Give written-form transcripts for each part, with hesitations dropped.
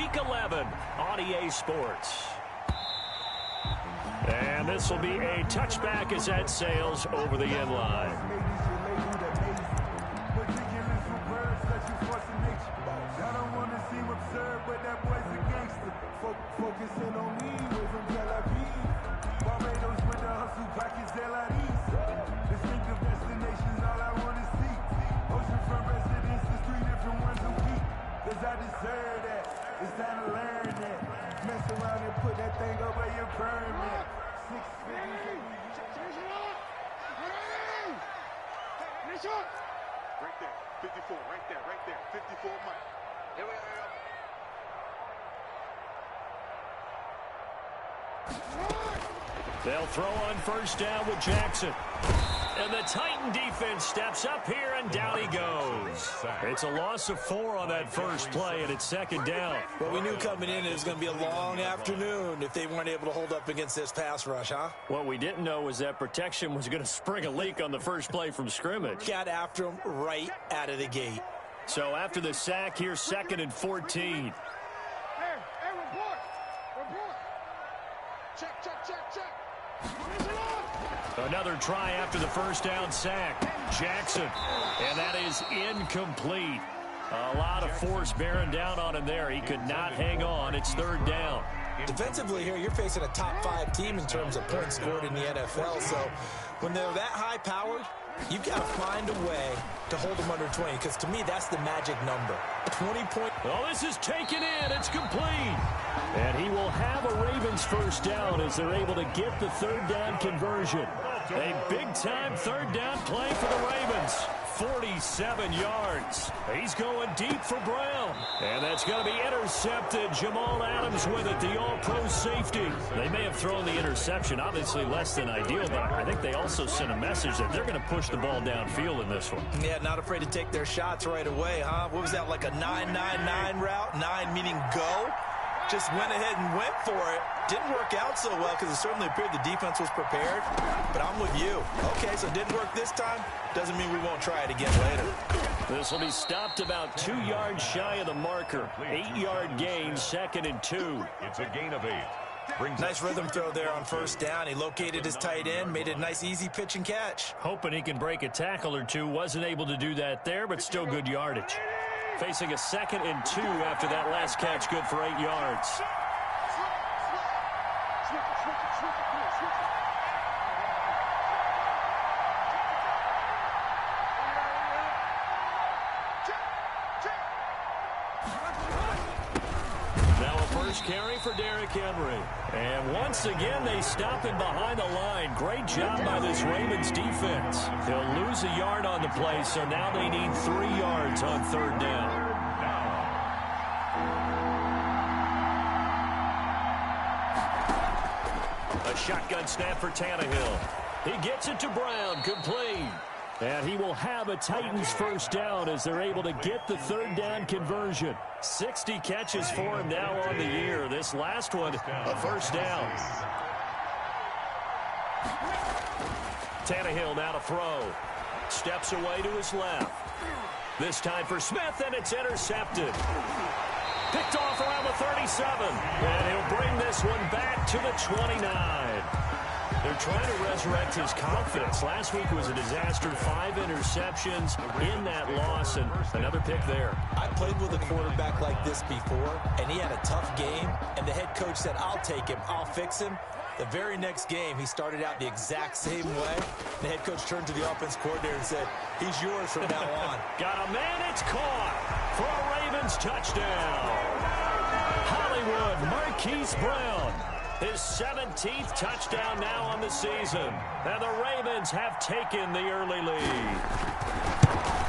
Week 11 on EA Sports. And this will be a touchback as that sails over the end line. Focusing on me, way from Tel Aviv. Barbados with the hustle package, distinctive destinations, all I want to see. Oceanfront residences, 3 different ones a week. Cause I deserve that, it's time to learn that. Mess around and put that thing over your permit. 6 figures. Right there, 54, right there, 54 Mike. Here we go. They'll throw on first down with Jackson. And the Titan defense steps up here, and down he goes. It's a loss of 4 on that first play, and it's second down. Well, we knew coming in it was going to be a long afternoon if they weren't able to hold up against this pass rush, huh? What we didn't know was that protection was going to spring a leak on the first play from scrimmage. Got after him right out of the gate. So after the sack, here's 2nd and 14. Another try after the first down sack. Jackson. And that is incomplete. A lot of force bearing down on him there. He could not hang on. It's 3rd down. Defensively here, you're facing a top 5 team in terms of points scored in the NFL. So when they're that high-powered, you've got to find a way to hold them under 20, because to me, that's the magic number. 20 points. Oh, this is taken in. It's complete. And he will have a Ravens first down as they're able to get the 3rd down conversion. A big-time 3rd down play for the Ravens. 47 yards. He's going deep for Brown. And that's going to be intercepted. Jamal Adams with it, the all-pro safety. They may have thrown the interception, obviously less than ideal, but I think they also sent a message that they're going to push the ball downfield in this one. Yeah, not afraid to take their shots right away, huh? What was that, like a 9-9-9 route? 9 meaning go? Just went ahead and went for it. Didn't work out so well because it certainly appeared the defense was prepared. But I'm with you. Okay, so it didn't work this time. Doesn't mean we won't try it again later. This will be stopped about 2 yards shy of the marker. 8-yard gain, 2nd and 2. It's a gain of 8. Nice rhythm throw there on first down. He located his tight end, made it a nice, easy pitch and catch. Hoping he can break a tackle or two. Wasn't able to do that there, but still good yardage. Facing a 2nd and 2 after that last catch, good for 8 yards. Now a first carry for Derrick Henry. And once again, they stop him behind the line. Great job by this Ravens defense. He'll lose a yard on the play, so now they need 3 yards on 3rd down. A shotgun snap for Tannehill. He gets it to Brown, complete. And he will have a Titans first down as they're able to get the 3rd down conversion. 60 catches for him now on the year. This last one, a first down. Tannehill now to throw. Steps away to his left. This time for Smith, and it's intercepted. Picked off around the 37. And he'll bring this one back to the 29. They're trying to resurrect his confidence. Last week was a disaster. 5 interceptions in that loss, and another pick there. I played with a quarterback like this before, and he had a tough game, and the head coach said, I'll take him, I'll fix him. The very next game, he started out the exact same way. The head coach turned to the offense coordinator and said, he's yours from now on. Got a man, it's caught for a Ravens touchdown. Hollywood, Marquise Brown. His 17th touchdown now on the season. And the Ravens have taken the early lead.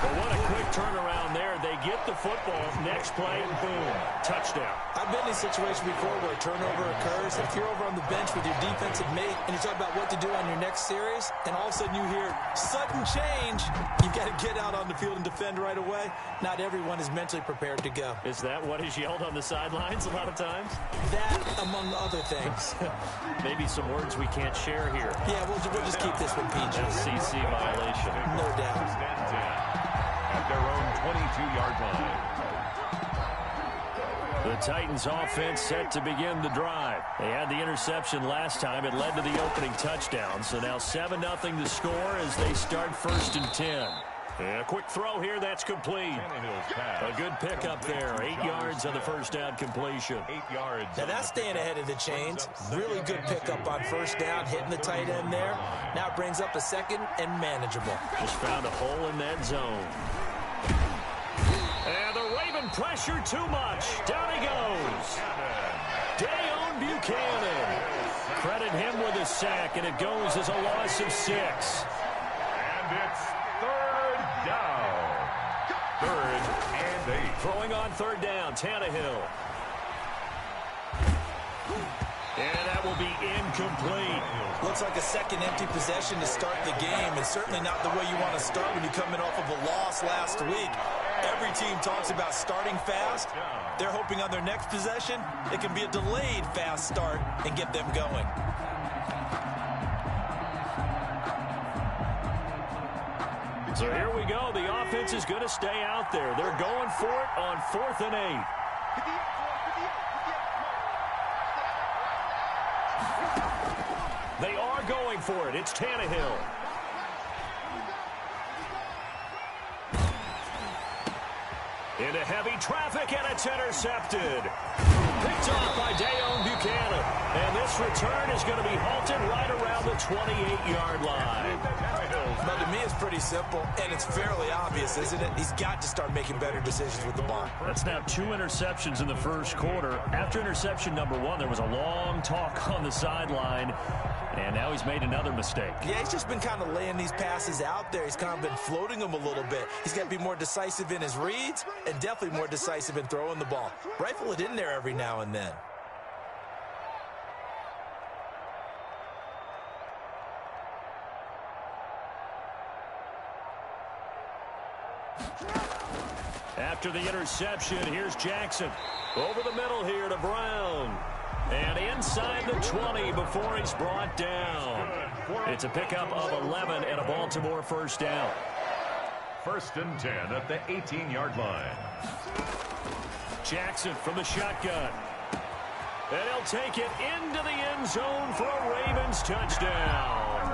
But what a quick turnaround there. They get the football. Next play, boom, touchdown. I've been in a situation before where a turnover occurs. If you're over on the bench with your defensive mate and you talk about what to do on your next series, and all of a sudden you hear sudden change, you've got to get out on the field and defend right away. Not everyone is mentally prepared to go. Is that what is yelled on the sidelines a lot of times? That, among other things. Maybe some words we can't share here. Yeah, we'll just keep this one PG. CC violation. No doubt. At their own 22-yard line. The Titans offense set to begin the drive. They had the interception last time. It led to the opening touchdown. So now 7-0 to score as they start 1st and 10. And a quick throw here. That's complete. A good pickup there. 8 yards on the first down completion. 8 yards. Now that's staying ahead of the chains. Really good pickup on first down, hitting the tight end there. Now it brings up a 2nd and manageable. Just found a hole in that zone. And the Raven pressure too much. Down he goes. Dayon Buchanan. Credit him with a sack, and it goes as a loss of 6. And it's 3rd down. 3rd and 8. Throwing on 3rd down, Tannehill. And that will be incomplete. Looks like a second empty possession to start the game, and certainly not the way you want to start when you're coming off of a loss last week. Every team talks about starting fast. They're hoping on their next possession, it can be a delayed fast start and get them going. So here we go. The offense is going to stay out there. They're going for it on 4th and 8. They are going for it. It's Tannehill. Into heavy traffic, and it's intercepted. Picked off by Dayon Buchanan. And this return is going to be halted right around the 28-yard line. Now, to me, it's pretty simple, and it's fairly obvious, isn't it? He's got to start making better decisions with the ball. That's now 2 interceptions in the first quarter. After interception number 1, there was a long talk on the sideline, and now he's made another mistake. Yeah, he's just been kind of laying these passes out there. He's kind of been floating them a little bit. He's got to be more decisive in his reads and definitely more decisive in throwing the ball. Rifle it in there every now and then. After the interception, here's Jackson. Over the middle here to Brown. And inside the 20 before he's brought down. It's a pickup of 11 and a Baltimore first down. 1st and 10 at the 18-yard line. Jackson from the shotgun. And he'll take it into the end zone for a Ravens touchdown.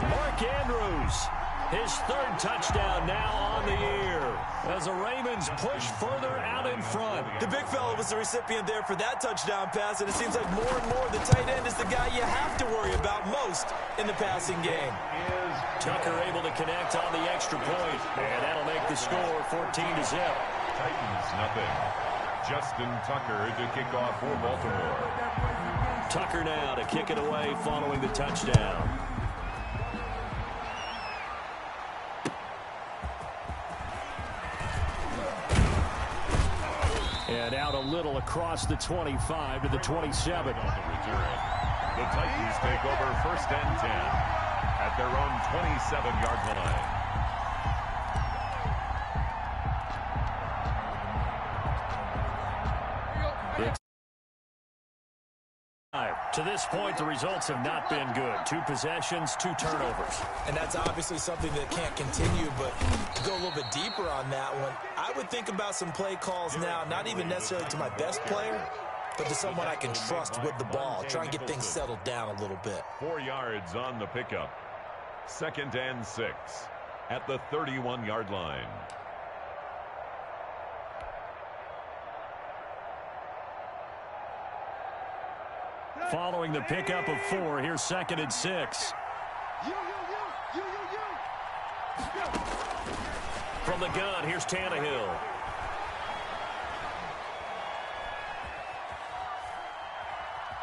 Mark Andrews, his 3rd touchdown now on the year, as the Ravens push further out in front. The big fella was the recipient there for that touchdown pass, and it seems like more and more the tight end is the guy you have to worry about most in the passing game. Tucker able to connect on the extra point, and that'll make the score 14-0. Titans nothing. Justin Tucker to kick off for Baltimore. Tucker now to kick it away following the touchdown. And out a little across the 25 to the 27. The Titans take over 1st and 10 at their own 27-yard line. To this point, the results have not been good. 2 possessions, 2 turnovers. And that's obviously something that can't continue, but to go a little bit deeper on that one, I would think about some play calls now, not even necessarily to my best player, but to someone I can trust with the ball. Try and get things settled down a little bit. 4 yards on the pickup. 2nd and 6 at the 31-yard line. Following the pickup of 4, here's 2nd and 6. From the gun, here's Tannehill.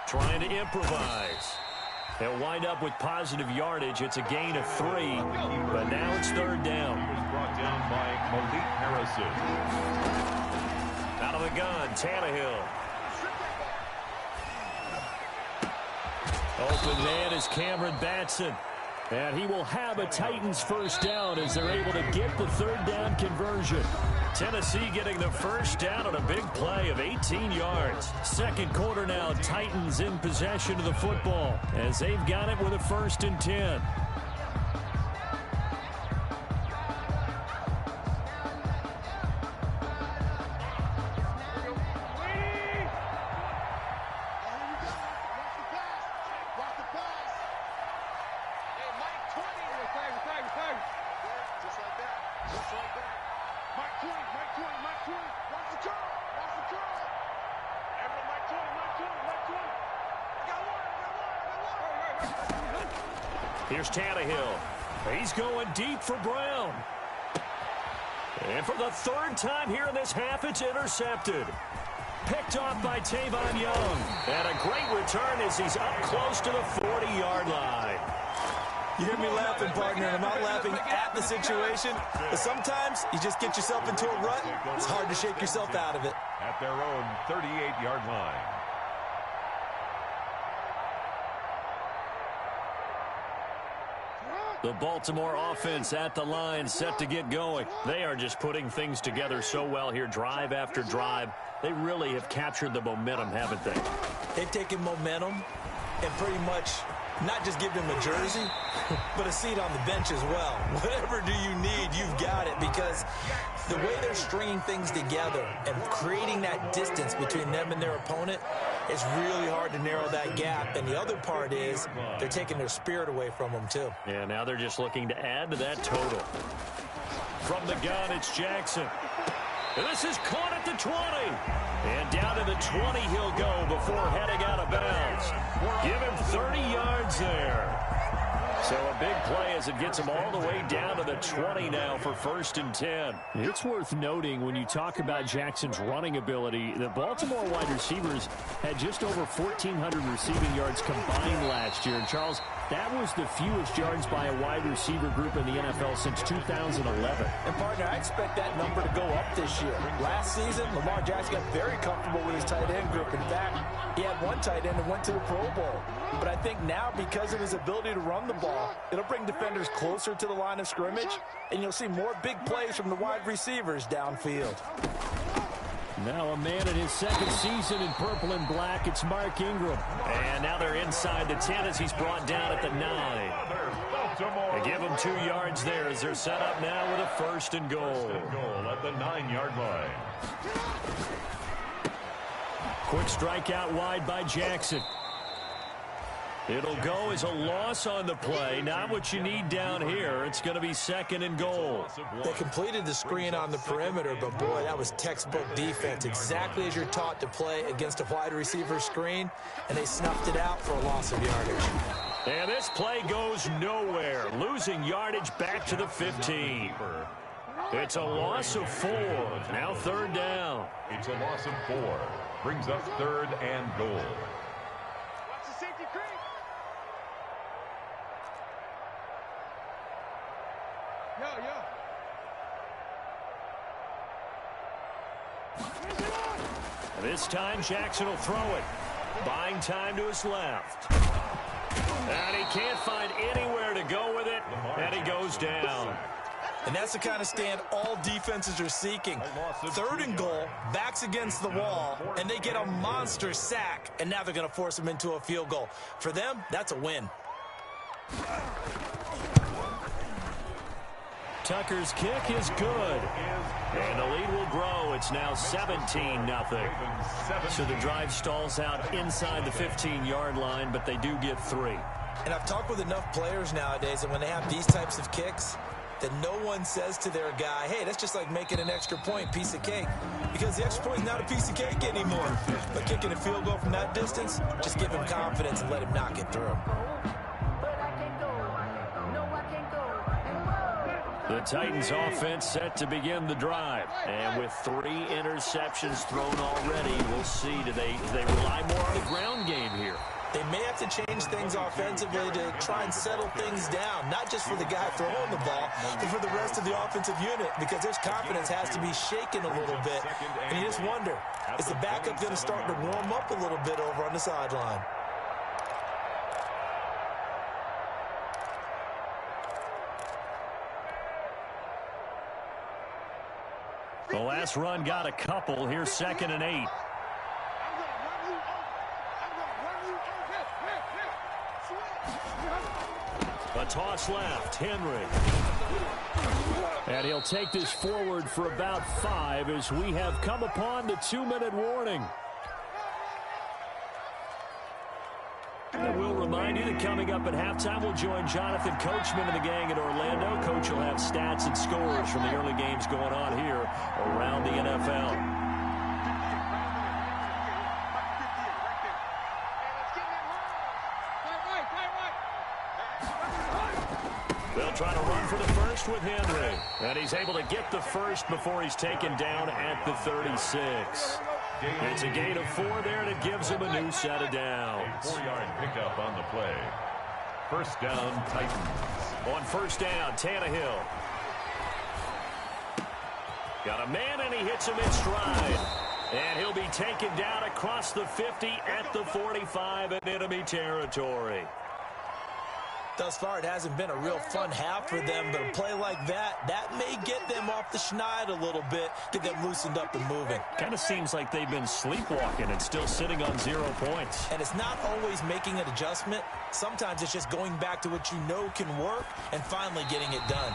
Trying to improvise. They'll wind up with positive yardage. It's a gain of 3, but now it's 3rd down. He was brought down by Malik Harrison. Out of the gun, Tannehill. Open man is Cameron Batson. And he will have a Titans first down as they're able to get the 3rd down conversion. Tennessee getting the first down on a big play of 18 yards. 2nd quarter now, Titans in possession of the football as they've got it with a 1st and 10. Here's Tannehill. He's going deep for Brown. And for the third time here in this half, it's intercepted. Picked off by Tavon Young. And a great return as he's up close to the 40-yard line. You hear me laughing, partner, and I'm not laughing at the situation, but sometimes you just get yourself into a rut. It's hard to shake yourself out of it. At their own 38-yard line. The Baltimore offense at the line, set to get going. They are just putting things together so well here, drive after drive. They really have captured the momentum, haven't they? They've taken momentum and pretty much not just give them a jersey, but a seat on the bench as well. Whatever do you need, you've got it, because the way they're stringing things together and creating that distance between them and their opponent, it's really hard to narrow that gap. And the other part is they're taking their spirit away from them, too. Yeah, now they're just looking to add to that total. From the gun, it's Jackson. And this is caught at the 20. And down to the 20 he'll go before heading out of bounds. Give him 30 yards there. So a big play as it gets him all the way down to the 20 now for 1st and 10. It's worth noting when you talk about Jackson's running ability, the Baltimore wide receivers had just over 1,400 receiving yards combined last year. And Charles, that was the fewest yards by a wide receiver group in the NFL since 2011. And, partner, I expect that number to go up this year. Last season, Lamar Jackson got very comfortable with his tight end group. In fact, he had one tight end that went to the Pro Bowl. But I think now, because of his ability to run the ball, it'll bring defenders closer to the line of scrimmage, and you'll see more big plays from the wide receivers downfield. Now a man in his second season in purple and black. It's Mark Ingram. And now they're inside the 10 as he's brought down at the 9. They give him 2 yards there as they're set up now with a 1st and goal. First and goal at the 9-yard line. Quick strikeout wide by Jackson. It'll go as a loss on the play. Not what you need down here. It's going to be 2nd and goal. They completed the screen on the perimeter, but boy, that was textbook defense. Exactly as you're taught to play against a wide receiver screen, and they snuffed it out for a loss of yardage. And this play goes nowhere. Losing yardage back to the 15. It's a loss of 4. Now 3rd down. It's a loss of 4. Brings up 3rd and goal. This time Jackson will throw it. Buying time to his left. And he can't find anywhere to go with it. And he goes down. And that's the kind of stand all defenses are seeking. 3rd and goal, backs against the wall, and they get a monster sack. And now they're going to force him into a field goal. For them, that's a win. Tucker's kick is good. And the lead will grow. It's now 17-0. So the drive stalls out inside the 15-yard line, but they do get 3. And I've talked with enough players nowadays that when they have these types of kicks, that no one says to their guy, hey, that's just like making an extra point, piece of cake. Because the extra point is not a piece of cake anymore. But kicking a field goal from that distance, just give him confidence and let him knock it through. The Titans offense set to begin the drive. And with 3 interceptions thrown already, we'll see. Do they rely more on the ground game here? They may have to change things offensively to try and settle things down, not just for the guy throwing the ball, but for the rest of the offensive unit, because their confidence has to be shaken a little bit. And you just wonder, is the backup going to start to warm up a little bit over on the sideline? The last run got a couple. Here's 2nd and 8. A toss left, Henry. And he'll take this forward for about 5 as we have come upon the 2-minute warning. And we'll remind you that coming up at halftime, we'll join Jonathan Coachman and the gang in Orlando. Coach will have stats and scores from the early games going on here around the NFL. try to run for the first with Henry. And he's able to get the first before he's taken down at the 36. It's a gain of 4 there, and it gives him a new set of downs. 4-yard pickup on the play. First down, Titans. On first down, Tannehill. Got a man, and he hits him in stride. And he'll be taken down across the 50 at the 45 in enemy territory. Thus far, it hasn't been a real fun half for them, but a play like that may get them off the schneid a little bit, get them loosened up and moving. Kind of seems like they've been sleepwalking and still sitting on 0 points. And it's not always making an adjustment. Sometimes it's just going back to what you know can work and finally getting it done.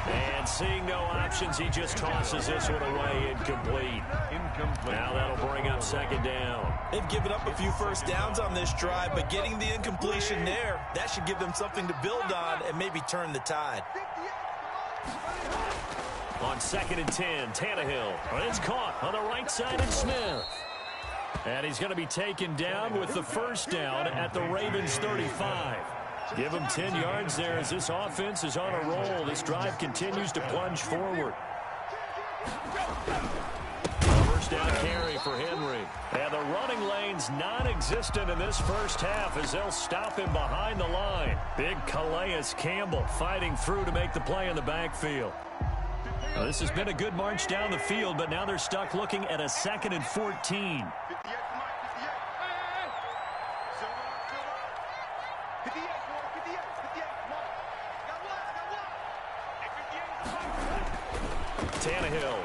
And seeing no options, he just tosses this one away incomplete. Now that'll bring up second down. They've given up a few first downs on this drive, but getting the incompletion there, that should give them something to build on and maybe turn the tide. On 2nd and 10, Tannehill. It's caught on the right side of Smith. And he's going to be taken down with the first down at the Ravens 35. Give him 10 yards there as this offense is on a roll. This drive continues to plunge forward. First down carry for Henry. And the running lane's non-existent in this first half as they'll stop him behind the line. Big Calais Campbell fighting through to make the play in the backfield. Well, this has been a good march down the field, but now they're stuck looking at a 2nd and 14. Tannehill.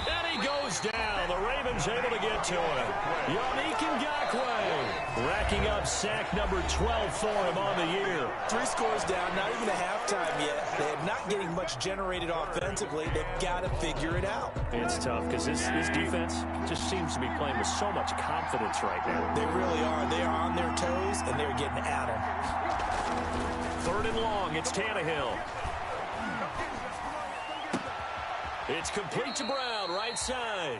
And he goes down. The Ravens able to get to him. Yannick Ngakoue racking up sack number 12 for him on the year. 3 scores down, not even a halftime yet. They're not getting much generated offensively. They've got to figure it out. It's tough because this defense just seems to be playing with so much confidence right now. They really are. They are on their toes, and they're getting at them. 3rd and long. It's Tannehill. It's complete to Brown, right side.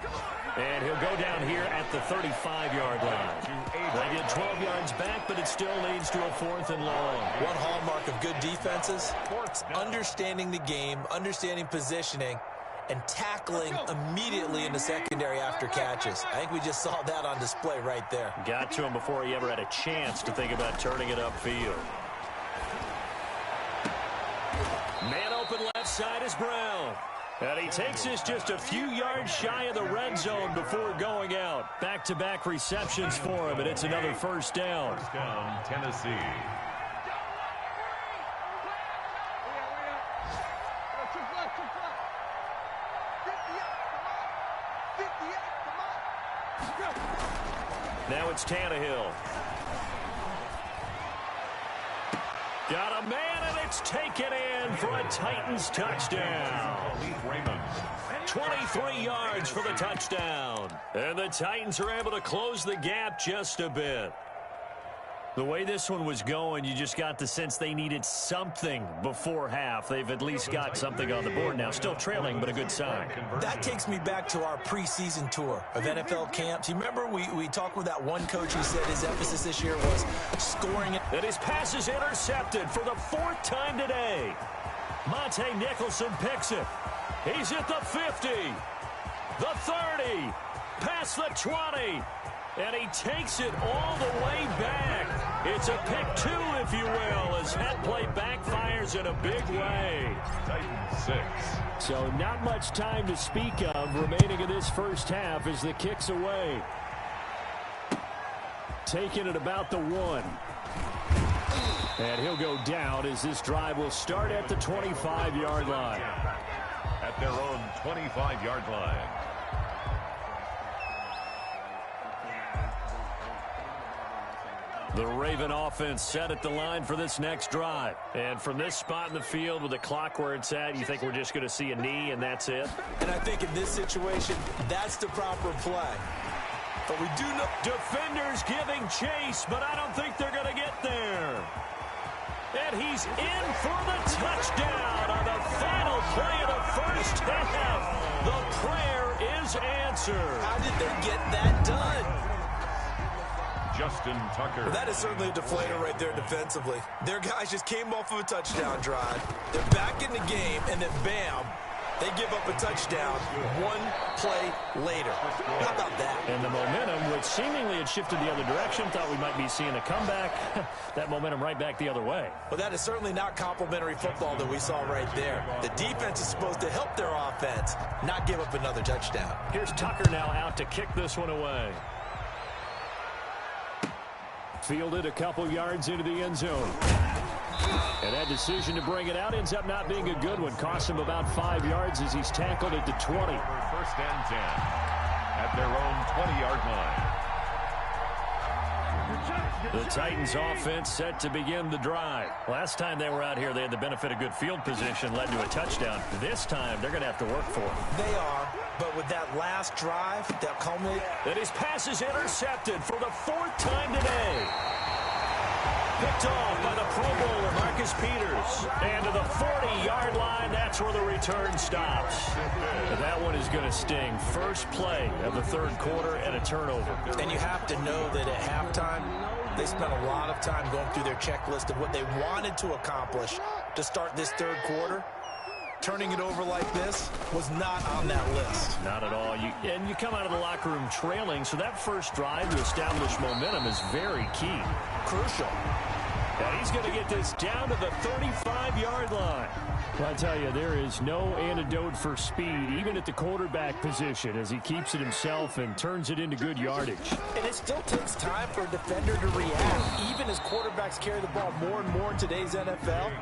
And he'll go down here at the 35-yard line. They get 12 yards back, but it still leads to a 4th and long. One hallmark of good defenses, it's understanding the game, understanding positioning, and tackling immediately in the secondary after catches. I think we just saw that on display right there. Got to him before he ever had a chance to think about turning it upfield. Man open left side is Brown. And he takes this just a few yards shy of the red zone before going out. Back-to-back receptions for him, and it's another first down. First down, Tennessee. Now it's Tannehill. Got a man, and it's taken in for a Titans touchdown. 23 yards for the touchdown. And the Titans are able to close the gap just a bit. The way this one was going, you just got the sense they needed something before half. They've at least got something on the board now. Still trailing, but a good sign. That takes me back to our preseason tour of NFL camps. You remember we talked with that one coach who said his emphasis this year was scoring. And his pass is intercepted for the 4th time today. Monte Nicholson picks it. He's at the 50, the 30, past the 20. And he takes it all the way back. It's a pick 2, if you will, as that play backfires in a big way. Titans 6. So not much time to speak of remaining in this first half as the kick's away. Taking it about the 1. And he'll go down as this drive will start at the 25-yard line. At their own 25-yard line. The Raven offense set at the line for this next drive. And from this spot in the field with the clock where it's at, you think we're just going to see a knee and that's it? And I think in this situation, that's the proper play. But we do know defenders giving chase, but I don't think they're going to get there. And he's in for the touchdown on the final play of the first half. The prayer is answered. How did they get that done? Justin Tucker. Well, that is certainly a deflator right there defensively. Their guys just came off of a touchdown drive. They're back in the game, and then bam, they give up a touchdown one play later. How about that? And the momentum, which seemingly had shifted the other direction, thought we might be seeing a comeback. That momentum right back the other way. Well, that is certainly not complimentary football that we saw right there. The defense is supposed to help their offense, not give up another touchdown. Here's Tucker now out to kick this one away. Fielded a couple yards into the end zone. And that decision to bring it out ends up not being a good one. Costs him about 5 yards as he's tackled at the 20. First and 10 at their own 20-yard line. The Titans offense set to begin the drive. Last time they were out here, they had the benefit of good field position, led to a touchdown. This time, they're going to have to work for it. They are, but with that last drive, that culminate. And his pass is intercepted for the 4th time today. Picked off by the Pro Bowler, Marcus Peters. And to the 40-yard line, that's where the return stops. And that one is going to sting. First play of the 3rd quarter and a turnover. And you have to know that at halftime, they spent a lot of time going through their checklist of what they wanted to accomplish to start this 3rd quarter. Turning it over like this was not on that list. Not at all. And you come out of the locker room trailing, so that first drive to establish momentum is very key. Crucial. And he's going to get this down to the 35-yard line. Well, I tell you, there is no antidote for speed, even at the quarterback position, as he keeps it himself and turns it into good yardage. And it still takes time for a defender to react. Even as quarterbacks carry the ball more and more in today's NFL,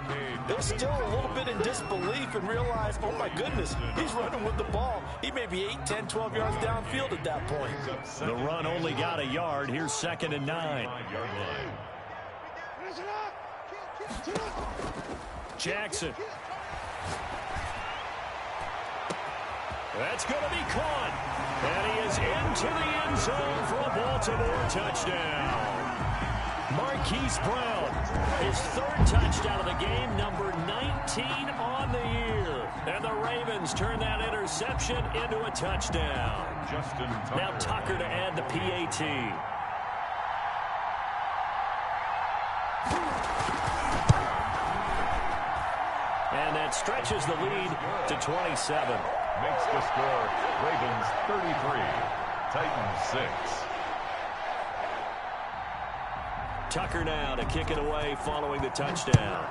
they're still a little bit in disbelief and realize, oh, my goodness, he's running with the ball. He may be 8, 10, 12 yards downfield at that point. The run only got a yard. Here's 2nd and 9. Jackson. That's going to be caught. And he is into the end zone for a Baltimore touchdown. Marquise Brown, his 3rd touchdown of the game, number 19 on the year. And the Ravens turn that interception into a touchdown. Justin Tucker. Now Tucker to add the PAT. And that stretches the lead to 27. Makes the score Ravens 33, Titans 6. Tucker now to kick it away following the touchdown.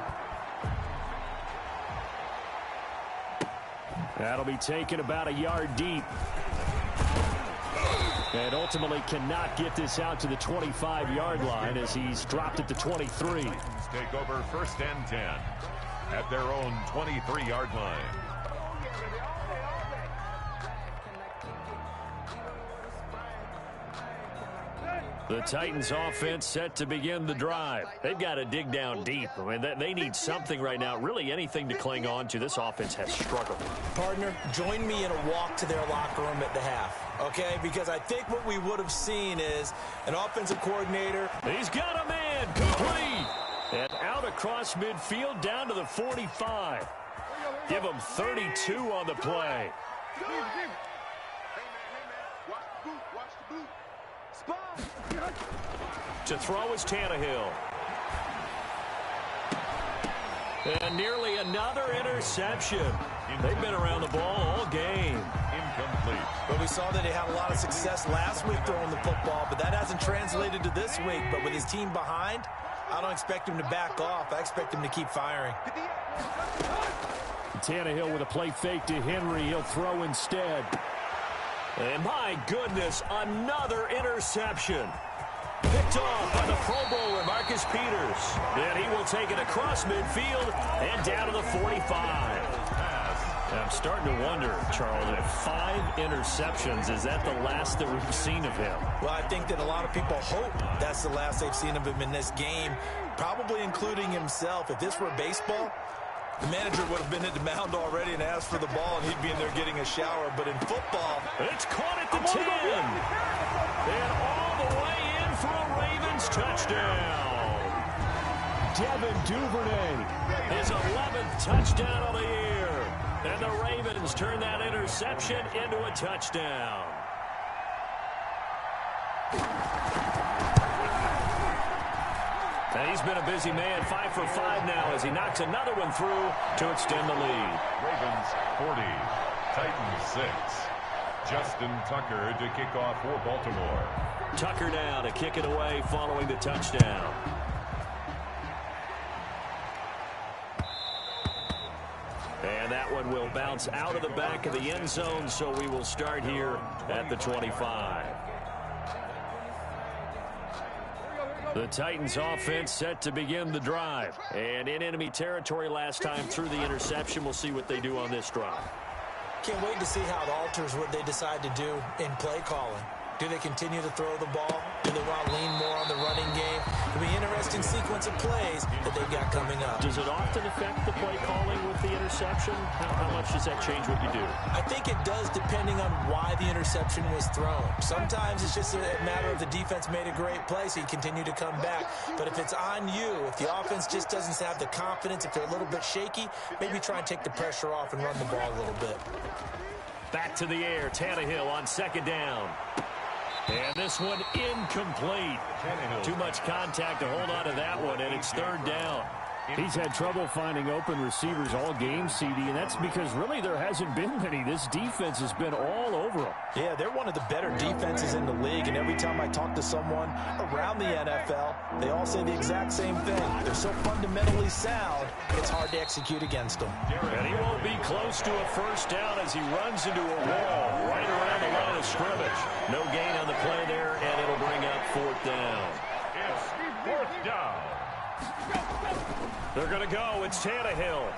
That'll be taken about a yard deep. And ultimately cannot get this out to the 25-yard line as he's dropped it to 23. Titans take over 1st and 10 at their own 23-yard line. The Titans offense set to begin the drive. They've got to dig down deep. I mean, they need something right now, really anything to cling on to. This offense has struggled. Partner, join me in a walk to their locker room at the half, okay? Because I think what we would have seen is an offensive coordinator. He's got a man, complete. And out across midfield down to the 45. Give him 32 on the play. To throw is Tannehill. And nearly another interception. They've been around the ball all game. Incomplete. But we saw that he had a lot of success last week throwing the football, but that hasn't translated to this week. But with his team behind, I don't expect him to back off. I expect him to keep firing. Tannehill with a play fake to Henry. He'll throw instead. And my goodness, another interception. Picked off by the Pro Bowler, Marcus Peters. And he will take it across midfield and down to the 45. I'm starting to wonder, Charles, if 5 interceptions, is that the last that we've seen of him? Well, I think that a lot of people hope that's the last they've seen of him in this game, probably including himself. If this were baseball, the manager would have been at the mound already and asked for the ball, and he'd be in there getting a shower. But in football, it's caught at the 10. And all the way in for a Ravens touchdown. Devin Duvernay, his 11th touchdown of the year. And the Ravens turn that interception into a touchdown. And he's been a busy man, 5 for 5 now as he knocks another one through to extend the lead. Ravens 40, Titans 6. Justin Tucker to kick off for Baltimore. Tucker now to kick it away following the touchdown. And that one will bounce out of the back of the end zone, so we will start here at the 25. The Titans offense set to begin the drive. And in enemy territory last time through the interception. We'll see what they do on this drive. Can't wait to see how it alters what they decide to do in play calling. Do they continue to throw the ball? Do they want to lean more on the running game? It'll be an interesting sequence of plays that they've got coming up. Does it often affect the play calling with the interception? How much does that change what you do? I think it does depending on why the interception was thrown. Sometimes it's just a matter of the defense made a great play, so you continue to come back. But if it's on you, if the offense just doesn't have the confidence, if they're a little bit shaky, maybe try and take the pressure off and run the ball a little bit. Back to the air, Tannehill on second down. And this one incomplete. Too much contact to hold on to that one, and it's third down. He's had trouble finding open receivers all game, CD, and that's because really there hasn't been many. This defense has been all over them. Yeah, they're one of the better defenses in the league, and every time I talk to someone around the NFL, they all say the exact same thing. They're so fundamentally sound, it's hard to execute against them. And he won't be close to a first down as he runs into a wall right around the line of scrimmage. No gain on the play there, and it'll bring up fourth down. It's fourth down. They're going to go. It's Tannehill.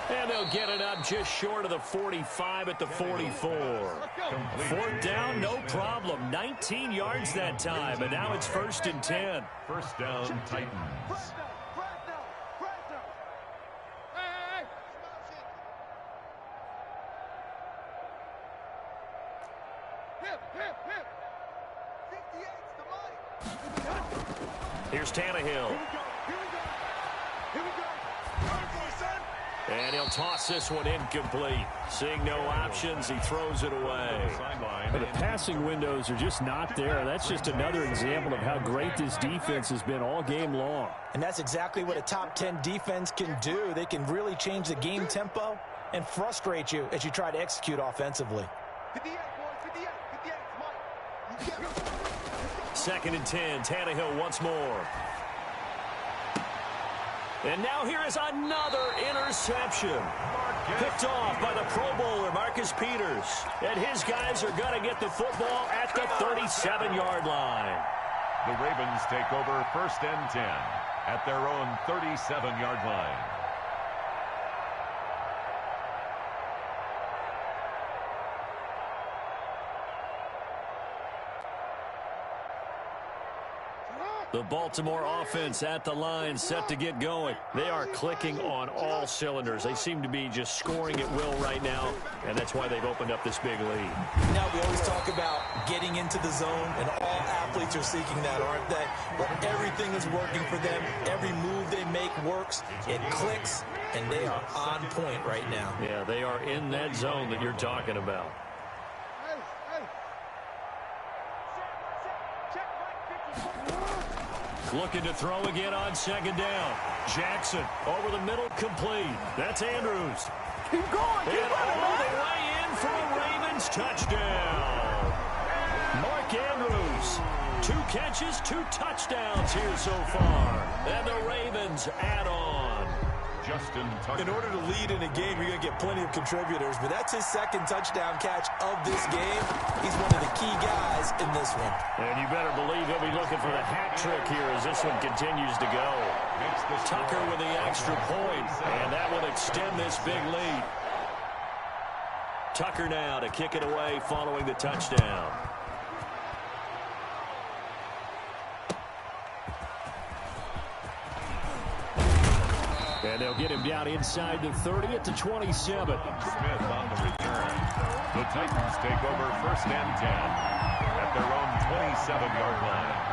And they'll get it up just short of the 45 at the 44. Fourth down, no problem. 19 yards that time, and now it's 1st and 10. First down, Titans. Here's Tannehill. And he'll toss this one incomplete. Seeing no options, he throws it away. But the passing windows are just not there. That's just another example of how great this defense has been all game long. And that's exactly what a top 10 defense can do. They can really change the game tempo and frustrate you as you try to execute offensively. 2nd and 10. Tannehill once more. And now here is another interception. Picked off by the Pro Bowler, Marcus Peters. And his guys are going to get the football at the 37-yard line. The Ravens take over 1st and 10 at their own 37-yard line. The Baltimore offense at the line, set to get going. They are clicking on all cylinders. They seem to be just scoring at will right now, and that's why they've opened up this big lead. Now, we always talk about getting into the zone, and all athletes are seeking that, aren't they? Where everything is working for them. Every move they make works. It clicks, and they are on point right now. Yeah, they are in that zone that you're talking about. Looking to throw again on 2nd down. Jackson over the middle, complete. That's Andrews. Keep going, and all the way in for a Ravens touchdown. Mark Andrews, 2 catches, 2 touchdowns here so far. And the Ravens add on. Justin Tucker. In order to lead in a game, you're going to get plenty of contributors, but that's his 2nd touchdown catch of this game. He's one of the key guys in this one. And you better believe he'll be looking for the hat trick here as this one continues to go. Tucker with the extra point, and that will extend this big lead. Tucker now to kick it away following the touchdown. And they'll get him down inside the 30 at the 27. Smith on the return. The Titans take over 1st and 10 at their own 27-yard line.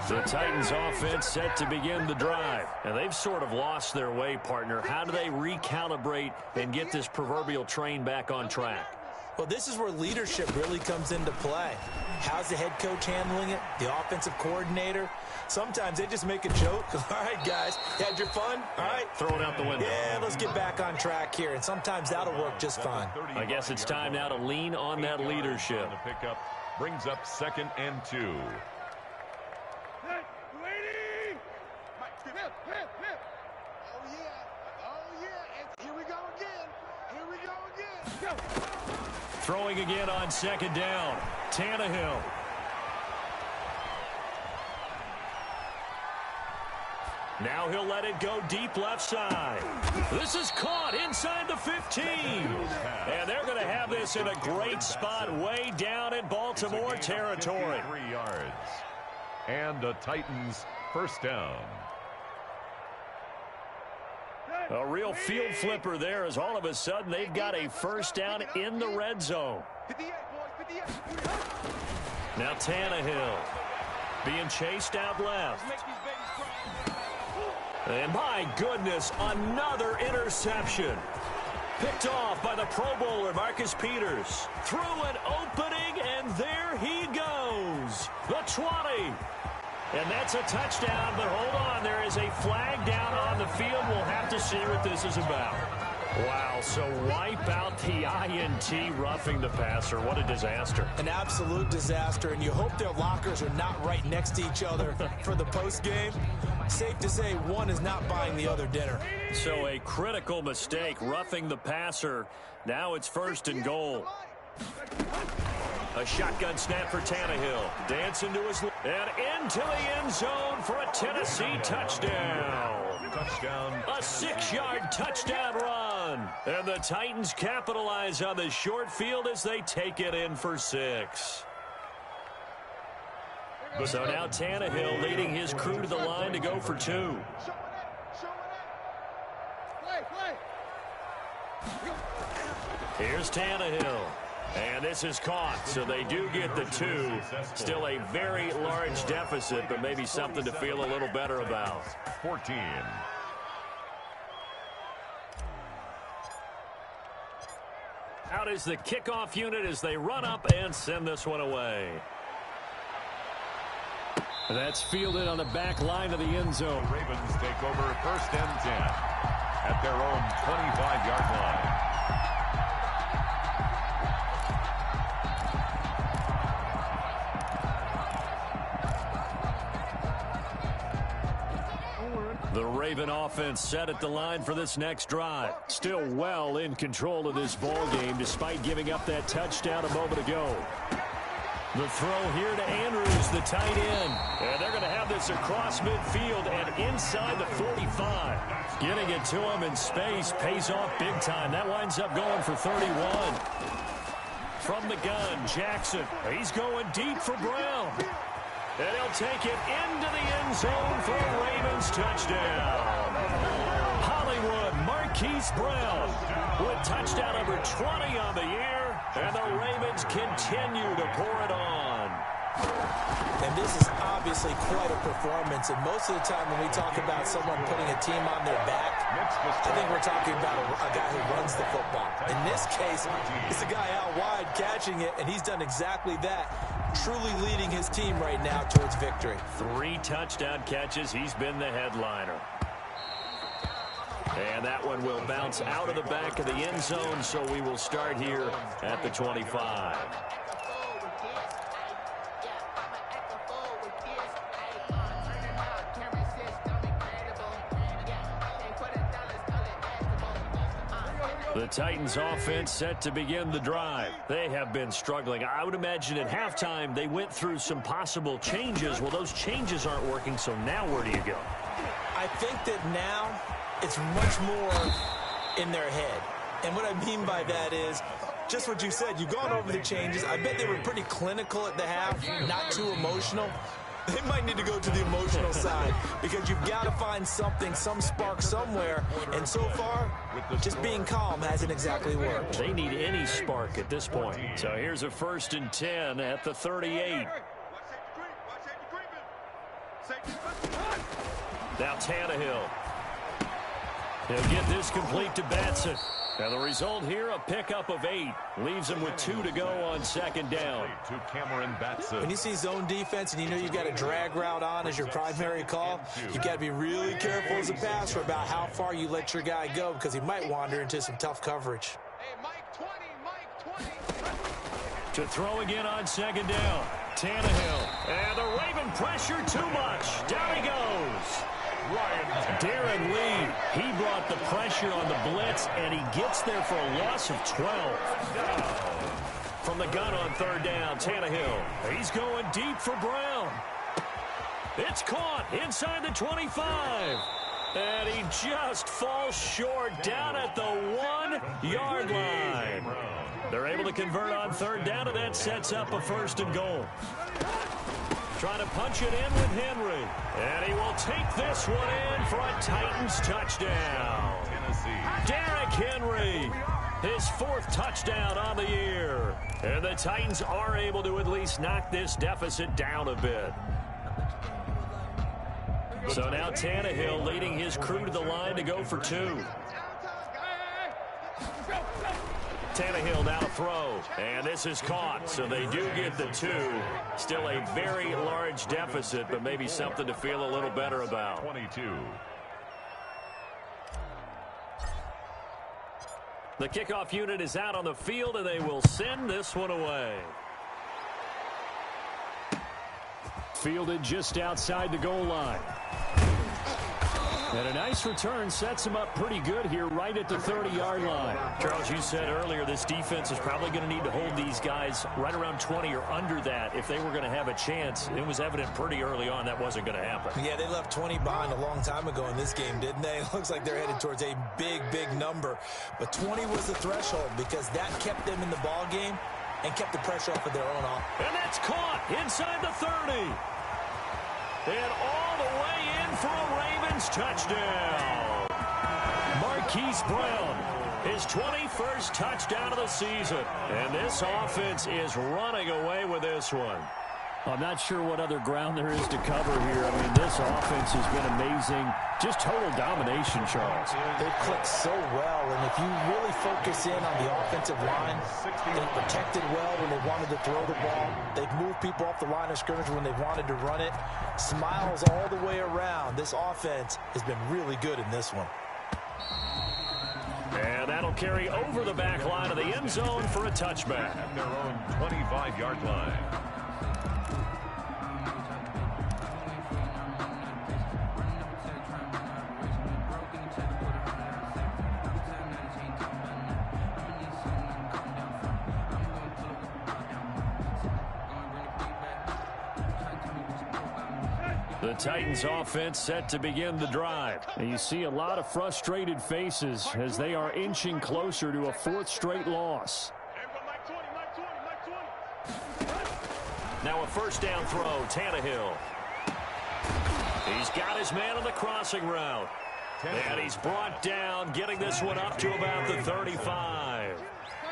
The Titans offense set to begin the drive. And they've sort of lost their way, partner. How do they recalibrate and get this proverbial train back on track? Well, this is where leadership really comes into play. How's the head coach handling it? The offensive coordinator? Sometimes they just make a joke. All right, guys, you had your fun? All right. Throw it out the window. Yeah, let's get back on track here, and sometimes that'll work just fine. I guess it's time now to lean on that leadership. The pickup brings up 2nd and 2. Waiting! Oh, yeah. Oh, yeah. And here we go again. Here we go again. Go. Throwing again on 2nd down. Tannehill. Now he'll let it go deep left side. This is caught inside the 15. And they're going to have this in a great spot way down in Baltimore territory. 3 yards. And the Titans first down. A real field flipper there as all of a sudden they've got a first down in the red zone. 58, boys, 58. Now Tannehill being chased out left. And my goodness, another interception. Picked off by the Pro Bowler, Marcus Peters. Through an opening, and there he goes. The 20. And that's a touchdown, but hold on. There is a flag down on the field. We'll have to see what this is about. Wow, so wipe out the INT, roughing the passer. What a disaster. An absolute disaster, and you hope their lockers are not right next to each other for the postgame. Safe to say one is not buying the other dinner. So a critical mistake, roughing the passer. Now it's 1st and goal. A shotgun snap for Tannehill. Dancing to his left and into the end zone for a Tennessee touchdown. A 6-yard touchdown run. And the Titans capitalize on the short field as they take it in for 6. So now Tannehill leading his crew to the line to go for 2. Here's Tannehill. And this is caught, so they do get the 2. Still a very large deficit, but maybe something to feel a little better about. 14. Out is the kickoff unit as they run up and send this one away. That's fielded on the back line of the end zone. The Ravens take over 1st and 10 at their own 25-yard line. The Raven offense set at the line for this next drive. Still well in control of this ball game despite giving up that touchdown a moment ago. The throw here to Andrews, the tight end. And they're going to have this across midfield and inside the 45. Getting it to him in space pays off big time. That winds up going for 31. From the gun, Jackson. He's going deep for Brown. And he'll take it into the end zone for a Ravens touchdown. Hollywood Marquise Brown with touchdown number 20 on the year. And the Ravens continue to pour it on. And this is obviously quite a performance. And most of the time when we talk about someone putting a team on their back, I think we're talking about a guy who runs the football. In this case, it's a guy out wide catching it, and he's done exactly that. Truly leading his team right now towards victory. 3 touchdown catches. He's been the headliner. And that one will bounce out of the back of the end zone, so we will start here at the 25. The Titans offense set to begin the drive. They have been struggling. I would imagine at halftime they went through some possible changes. Well, those changes aren't working, so now where do you go? I think that now it's much more in their head. And what I mean by that is just what you said. You've gone over the changes. I bet they were pretty clinical at the half, not too emotional. They might need to go to the emotional side because you've got to find something, some spark somewhere. And so far, just being calm hasn't exactly worked. They need any spark at this point. So here's a 1st and 10 at the 38. Now Tannehill. He'll get this complete to Batson. And the result here, a pickup of 8. Leaves him with 2 to go on second down. To Cameron Batson. When you see zone defense and you know you've got a drag route on as your primary call, you've got to be really careful as a passer about how far you let your guy go because he might wander into some tough coverage. Hey, Mike 20. To throw again on second down. Tannehill. And the Raven pressure too much. Down he goes. Darren Lee, he brought the pressure on the blitz, and he gets there for a loss of 12. From the gun on third down, Tannehill. He's going deep for Brown. It's caught inside the 25. And he just falls short down at the 1-yard line. They're able to convert on third down, and that sets up a 1st and goal. Trying to punch it in with Henry. And he will take this one in for a Titans touchdown. Derrick Henry, his 4th touchdown on the year. And the Titans are able to at least knock this deficit down a bit. So now Tannehill leading his crew to the line to go for 2. Tannehill now to throw, and this is caught, so they do get the 2. Still a very large deficit, but maybe something to feel a little better about. 22. The kickoff unit is out on the field, and they will send this one away. Fielded just outside the goal line. And a nice return sets him up pretty good here right at the 30-yard line. Charles, you said earlier this defense is probably going to need to hold these guys right around 20 or under that if they were going to have a chance. It was evident pretty early on that wasn't going to happen. Yeah, they left 20 behind a long time ago in this game, didn't they? It looks like they're headed towards a big, big number. But 20 was the threshold because that kept them in the ball game and kept the pressure off of their own offense. And that's caught inside the 30. And all the way in for a Ravens touchdown. Marquise Brown, his 21st touchdown of the season. And this offense is running away with this one. I'm not sure what other ground there is to cover here. I mean, this offense has been amazing. Just total domination, Charles. They've clicked so well, and if you really focus in on the offensive line, they've protected well when they wanted to throw the ball. They've moved people off the line of scrimmage when they wanted to run it. Smiles all the way around. This offense has been really good in this one. And that'll carry over the back line of the end zone for a touchback. At their own 25-yard line. The Titans offense set to begin the drive. And you see a lot of frustrated faces as they are inching closer to a 4th straight loss. Now a 1st down throw, Tannehill. He's got his man on the crossing route. And he's brought down, getting this one up to about the 35.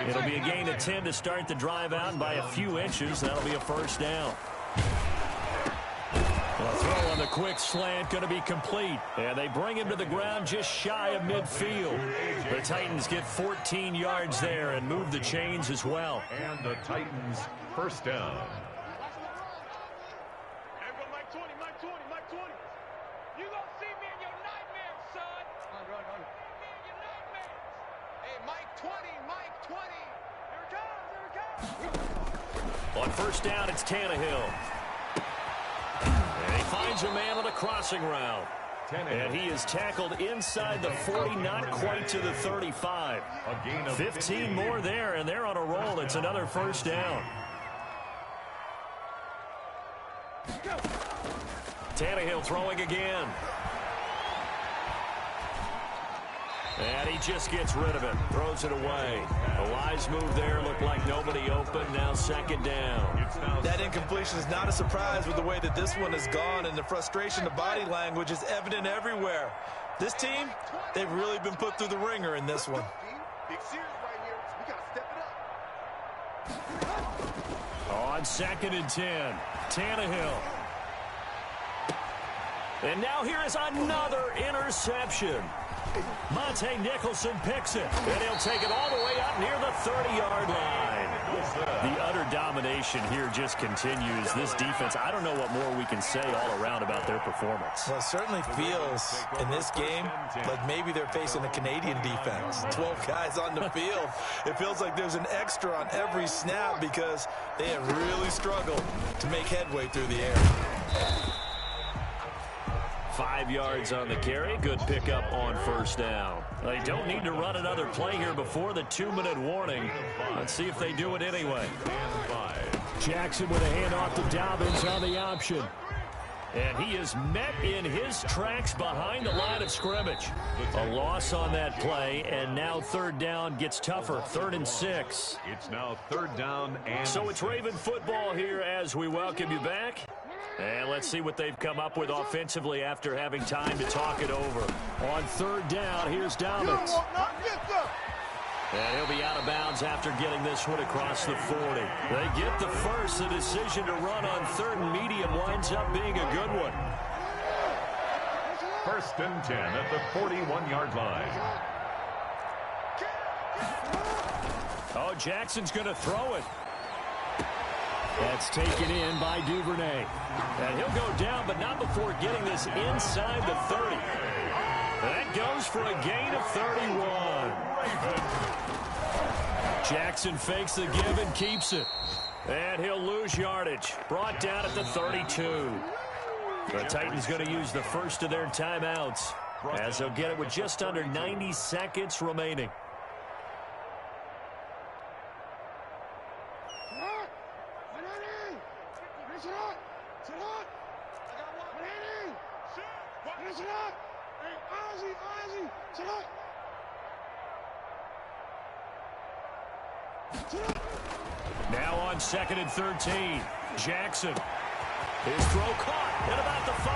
It'll be a gain of 10 to start the drive out, and by a few inches, that'll be a 1st down. A throw on the quick slant going to be complete. And they bring him to the ground just shy of midfield. The Titans get 14 yards there and move the chains as well. And the Titans 1st down. Mike 20. You gonna see me in your nightmares, son. Run. Me in your nightmares. Hey, Mike 20. Here it comes. On 1st down, it's Tannehill. And he finds a man on the crossing route. And he is tackled inside the 40, not quite to the 35. 15 more there, and they're on a roll. It's another 1st down. Tannehill throwing again. And he just gets rid of it. Throws it away. A wise move there. Looked like nobody open. Now 2nd down. That incompletion is not a surprise with the way that this one has gone, and the frustration, the body language is evident everywhere. This team, they've really been put through the ringer in this one. Big series right here. We gotta step it up. On 2nd and 10. Tannehill. And now here is another interception. Monte Nicholson picks it, and he'll take it all the way up near the 30-yard line. The utter domination here just continues. This defense, I don't know what more we can say all around about their performance. Well, it certainly feels in this game like maybe they're facing a Canadian defense. 12 guys on the field. It feels like there's an extra on every snap because they have really struggled to make headway through the air. 5 yards on the carry. Good pickup on first down. They don't need to run another play here before the 2-minute warning. Let's see if they do it anyway. Jackson with a handoff to Dobbins on the option. And he is met in his tracks behind the line of scrimmage. A loss on that play, and now third down gets tougher. 3rd and 6. It's now 3rd down and So it's Raven football here as we welcome you back. And let's see what they've come up with offensively after having time to talk it over. On 3rd down, here's Dobbins. And he'll be out of bounds after getting this one across the 40. They get the first. The decision to run on 3rd and medium winds up being a good one. 1st and 10 at the 41-yard line. Oh, Jackson's going to throw it. That's taken in by Duvernay. And he'll go down, but not before getting this inside the 30. That goes for a gain of 31. Jackson fakes the give and keeps it. And he'll lose yardage. Brought down at the 32. The Titans going to use the first of their timeouts, as they'll get it with just under 90 seconds remaining. Now on 2nd and 13. Jackson. His throw caught at about the 5.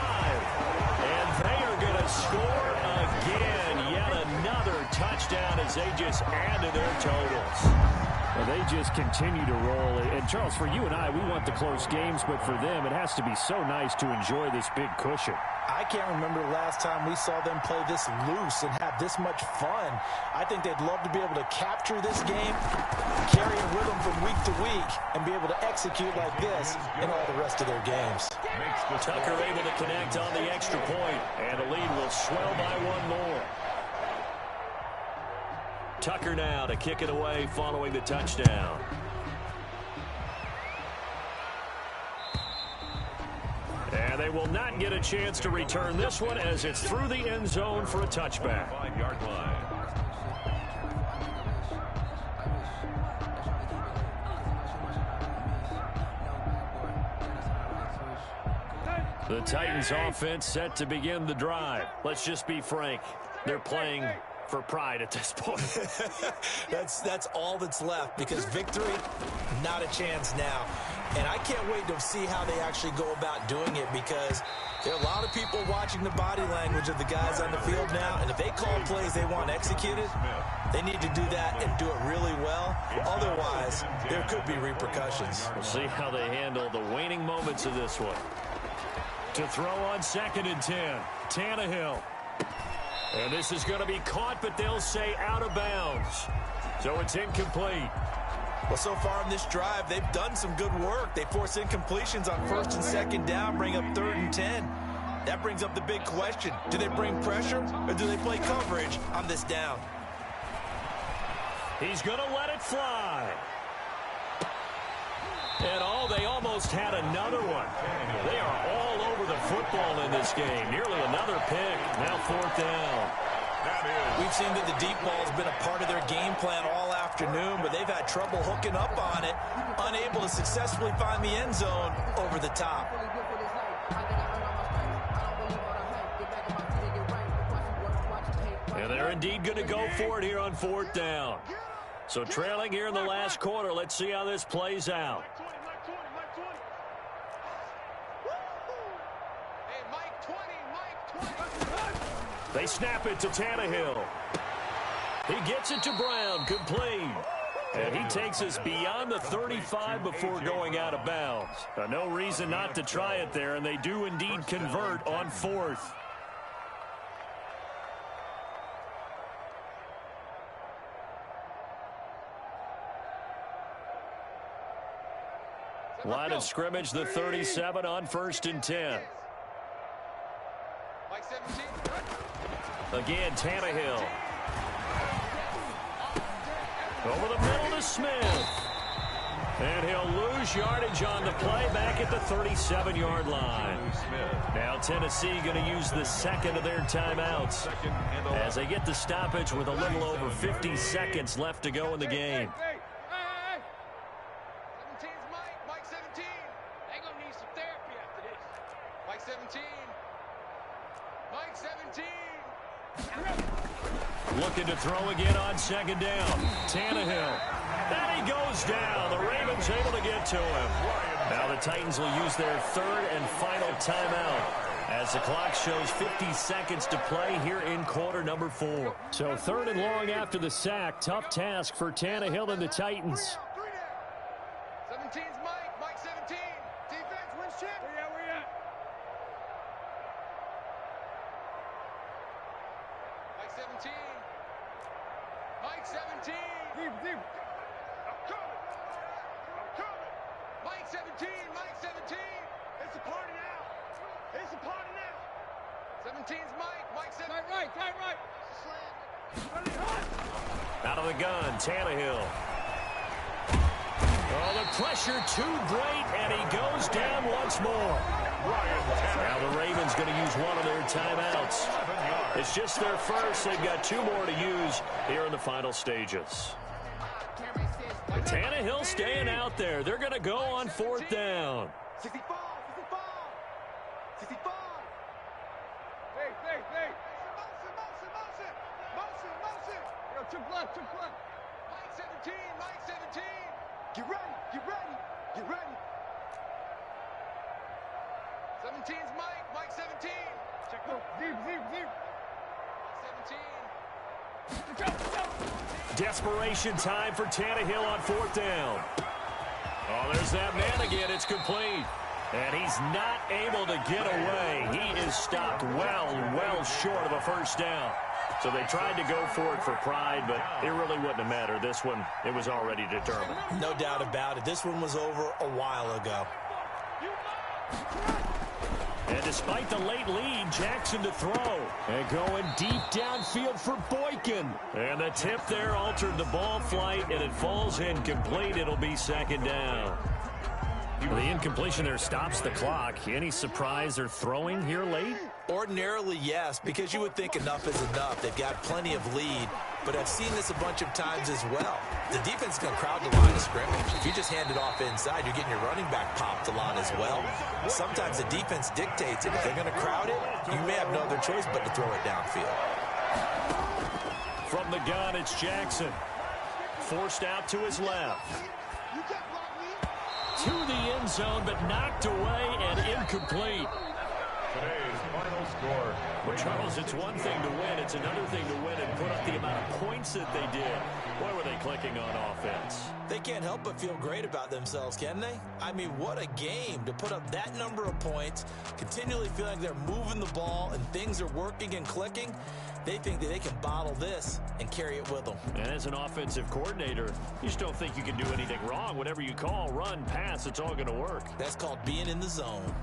And they are going to score again. Yet another touchdown as they just add to their totals. Well, they just continue to roll. And, Charles, for you and I, we want the close games, but for them, it has to be so nice to enjoy this big cushion. I can't remember the last time we saw them play this loose and have this much fun. I think they'd love to be able to capture this game, carry it with them from week to week, and be able to execute like this in all the rest of their games. Tucker able to connect on the extra point, and the lead will swell by one more. Tucker now to kick it away following the touchdown. And they will not get a chance to return this one as it's through the end zone for a touchback. 5-yard line. The Titans offense set to begin the drive. Let's just be frank. They're playing for pride at this point. That's all that's left, because victory, not a chance now. And I can't wait to see how they actually go about doing it, because there are a lot of people watching the body language of the guys on the field now, and if they call plays they want executed, they need to do that and do it really well. Otherwise, there could be repercussions. We'll see how they handle the waning moments of this one. To throw on 2nd and 10, Tannehill. And this is going to be caught, but they'll say out of bounds. So it's incomplete. Well, so far in this drive, they've done some good work. They force incompletions on 1st and 2nd down, bring up 3rd and 10. That brings up the big question. Do they bring pressure, or do they play coverage on this down? He's going to let it fly. And they almost had another one. They are all over the football in this game. Nearly another pick. Now 4th down. We've seen that the deep ball has been a part of their game plan all afternoon, but they've had trouble hooking up on it, unable to successfully find the end zone over the top. And they're indeed going to go for it here on 4th down. So trailing here in the last quarter, let's see how this plays out. They snap it to Tannehill. He gets it to Brown, complete. And he takes us beyond the 35 before going out of bounds. No reason not to try it there, and they do indeed convert on 4th. Line of scrimmage, the 37 on 1st and 10. Mike 17. Again, Tannehill. Over the middle to Smith. And he'll lose yardage on the play back at the 37-yard line. Now Tennessee going to use the second of their timeouts as they get the stoppage with a little over 50 seconds left to go in the game. 17's Mike. Mike 17. They're going to need some therapy after this. Mike 17. Mike 17. Looking to throw again on 2nd down. Tannehill. And he goes down. The Ravens able to get to him. Now the Titans will use their 3rd and final timeout as the clock shows 50 seconds to play here in quarter number 4. So 3rd and long after the sack. Tough task for Tannehill and the Titans. 17's Mike. Mike 17. Defense wins chip. Where you at? Mike 17. Mike 17. Deep. I'm coming. Mike 17. Mike 17. It's a party now. It's a party now. 17's Mike. Mike 17. Tight right. Out of the gun, Tannehill. Oh, the pressure too great, and he goes down once more. Now the Ravens going to use one of their timeouts. It's just their first. They've got 2 more to use here in the final stages. Tannehill staying out there. They're going to go on 4th down. 65. Hey. Motion. Yo, took left. Mike 17. Get ready. 17's Mike. Mike 17. Check out. Deep. Mike 17. Desperation time for Tannehill on 4th down. Oh, there's that man again. It's complete. And he's not able to get away. He is stopped well short of a 1st down. So they tried to go for it for pride, but it really wouldn't have mattered. This one, it was already determined. No doubt about it. This one was over a while ago. And despite the late lead, Jackson to throw. And going deep downfield for Boykin. And the tip there altered the ball flight, and it falls incomplete. It'll be 2nd down. Well, the incompletion there stops the clock. Any surprise they're throwing here late? Ordinarily, yes, because you would think enough is enough. They've got plenty of lead, but I've seen this a bunch of times as well. The defense is going to crowd the line of scrimmage. If you just hand it off inside, you're getting your running back popped a lot as well. Sometimes the defense dictates it. If they're going to crowd it, you may have no other choice but to throw it downfield. From the gun, it's Jackson. Forced out to his left. To the end zone, but knocked away and incomplete. Today's final score. Well, Charles, it's one thing to win. It's another thing to win and put up the amount of points that they did. Boy, were they clicking on offense. They can't help but feel great about themselves, can they? I mean, what a game to put up that number of points, continually feeling like they're moving the ball and things are working and clicking. They think that they can bottle this and carry it with them. And as an offensive coordinator, you just don't think you can do anything wrong. Whatever you call, run, pass, it's all going to work. That's called being in the zone.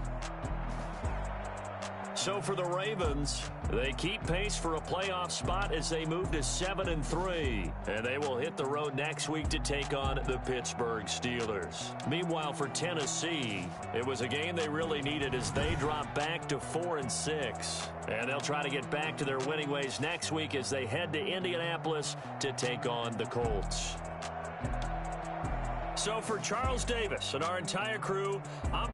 So for the Ravens, they keep pace for a playoff spot as they move to 7-3. And they will hit the road next week to take on the Pittsburgh Steelers. Meanwhile, for Tennessee, it was a game they really needed as they drop back to 4-6. And they'll try to get back to their winning ways next week as they head to Indianapolis to take on the Colts. So for Charles Davis and our entire crew, I'm